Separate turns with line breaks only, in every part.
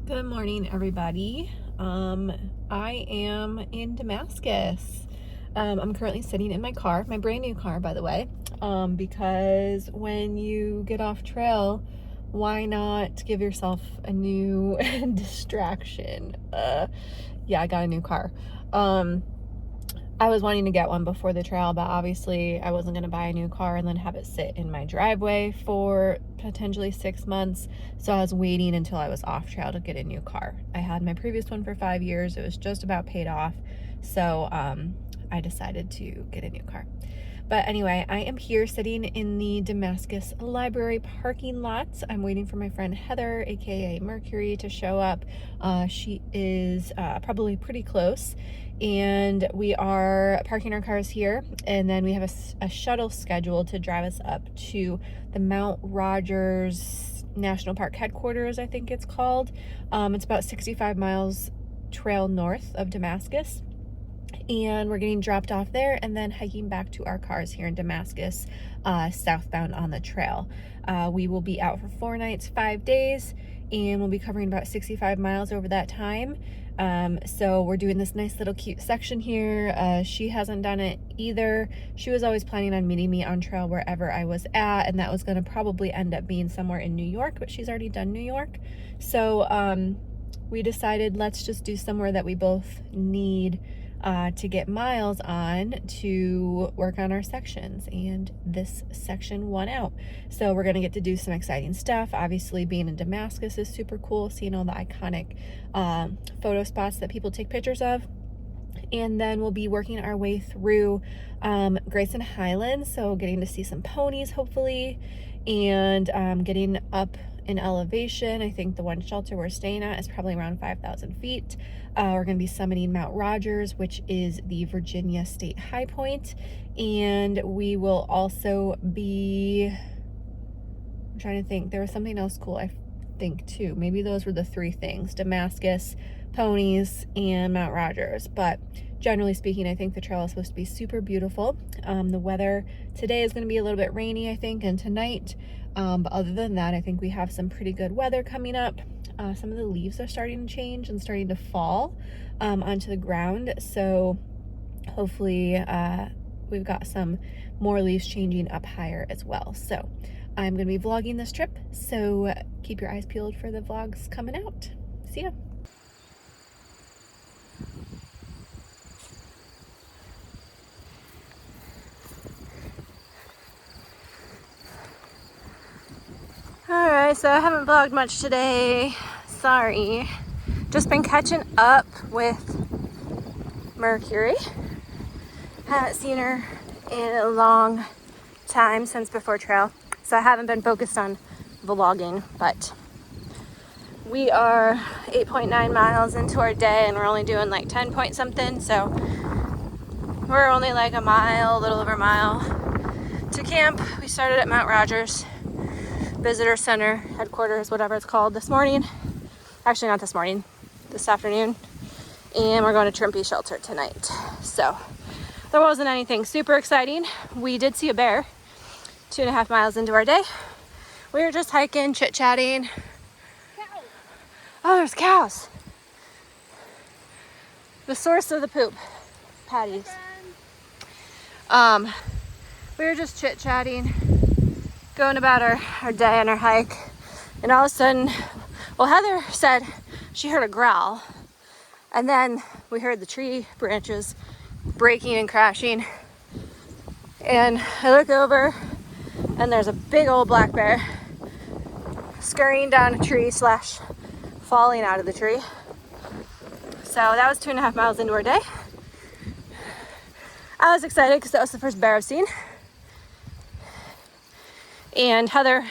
Good morning, everybody. I am in Damascus. I'm currently sitting in my car, my brand new car, by the way, because when you get off trail, why not give yourself a new distraction? Yeah, I got a new car. I was wanting to get one before the trail, but obviously I wasn't going to buy a new car and then have it sit in my driveway for potentially 6 months. So I was waiting until I was off trail to get a new car. I had my previous one for 5 years. It was just about paid off. So I decided to get a new car. But anyway, I am here sitting in the Damascus Library parking lot. I'm waiting for my friend Heather, aka Mercury, to show up. She is probably pretty close. And we are parking our cars here, and then we have a shuttle scheduled to drive us up to the Mount Rogers National Park headquarters, I think it's called. It's about 65 miles trail north of Damascus, and we're getting dropped off there and then hiking back to our cars here in Damascus, southbound on the trail. We will be out for 4 nights, 5 days, and we'll be covering about 65 miles over that time. So we're doing this nice little cute section here. She hasn't done it either. She was always planning on meeting me on trail wherever I was at, and that was going to probably end up being somewhere in New York, but she's already done New York. So we decided let's just do somewhere that we both need to get miles on to work on our sections, and this section won out. So we're gonna get to do some exciting stuff. Obviously, being in Damascus is super cool, seeing all the iconic photo spots that people take pictures of. And then we'll be working our way through Grayson Highlands, so getting to see some ponies hopefully, and getting up in elevation. I think the one shelter we're staying at is probably around 5,000 feet. We're going to be summiting Mount Rogers, which is the Virginia State High Point, and we will also be, I'm trying to think, there was something else cool I think too. Maybe those were the 3 things: Damascus, ponies, and Mount Rogers. But generally speaking, I think the trail is supposed to be super beautiful. The weather today is going to be a little bit rainy, I think, and tonight. But other than that, I think we have some pretty good weather coming up. Some of the leaves are starting to change and starting to fall onto the ground. So hopefully we've got some more leaves changing up higher as well. So I'm going to be vlogging this trip. So keep your eyes peeled for the vlogs coming out. See ya. Alright, so I haven't vlogged much today. Sorry. Just been catching up with Mercury. Haven't seen her in a long time, since before trail. So I haven't been focused on vlogging, but we are 8.9 miles into our day and we're only doing like 10 point something. So we're only like a little over a mile to camp. We started at Mount Rogers Visitor Center, headquarters, whatever it's called, this morning. Actually, not this morning, this afternoon. And we're going to Trimpe Shelter tonight. So there wasn't anything super exciting. We did see a bear 2.5 miles into our day. We were just hiking, chit-chatting.
Cows.
Oh, there's cows. The source of the poop, patties. We were just chit-chatting, going about our day and our hike, and all of a sudden, well, Heather said she heard a growl, and then we heard the tree branches breaking and crashing, and I look over and there's a big old black bear scurrying down a tree / falling out of the tree. So that was 2.5 miles into our day. I was excited because that was the first bear I've seen. And Heather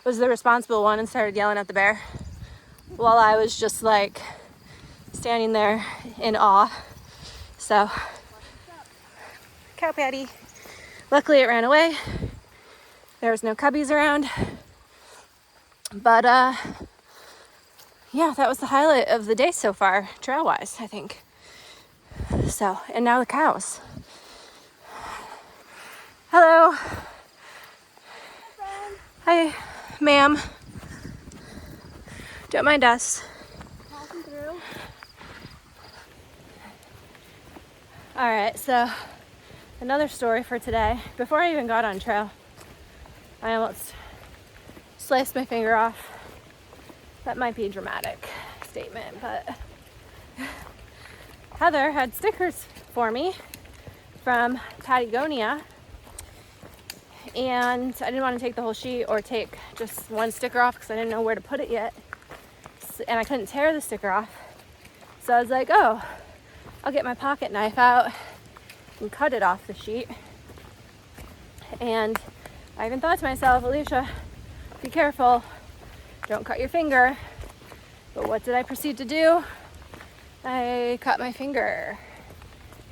was the responsible one and started yelling at the bear, while I was just like standing there in awe. So, cow patty. Luckily it ran away. There was no cubbies around. But yeah, that was the highlight of the day so far, trail-wise, I think. So, and now the cows. Hello. Hi, ma'am. Don't mind us.
All right, so another story for today. Before I even got on trail, I almost sliced my finger off. That might be a dramatic statement, but Heather had stickers for me from Patagonia, and I didn't want to take the whole sheet or take just one sticker off because I didn't know where to put it yet, and I couldn't tear the sticker off. So I was like, oh, I'll get my pocket knife out and cut it off the sheet. And I even thought to myself, Alicia, be careful, don't cut your finger. But what did I proceed to do? I cut my finger,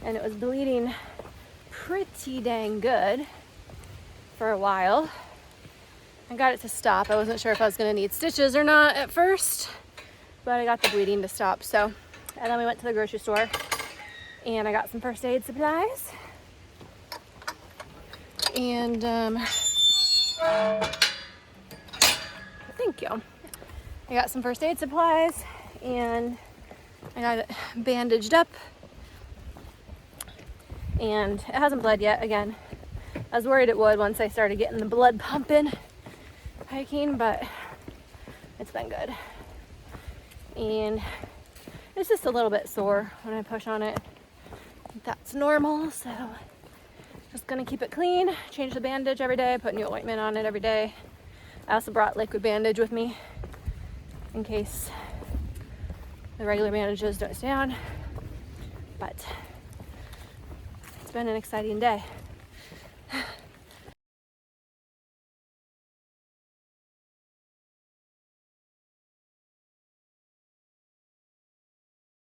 and it was bleeding pretty dang good for a while. I got it to stop. I wasn't sure if I was going to need stitches or not at first, but I got the bleeding to stop. So, and then we went to the grocery store and I got some first aid supplies. And thank you. I got some first aid supplies and I got it bandaged up, and it hasn't bled yet. Again, I was worried it would once I started getting the blood pumping hiking, but it's been good. And it's just a little bit sore when I push on it. That's normal, so just gonna keep it clean, change the bandage every day, put new ointment on it every day. I also brought liquid bandage with me in case the regular bandages don't stay on, but it's been an exciting day.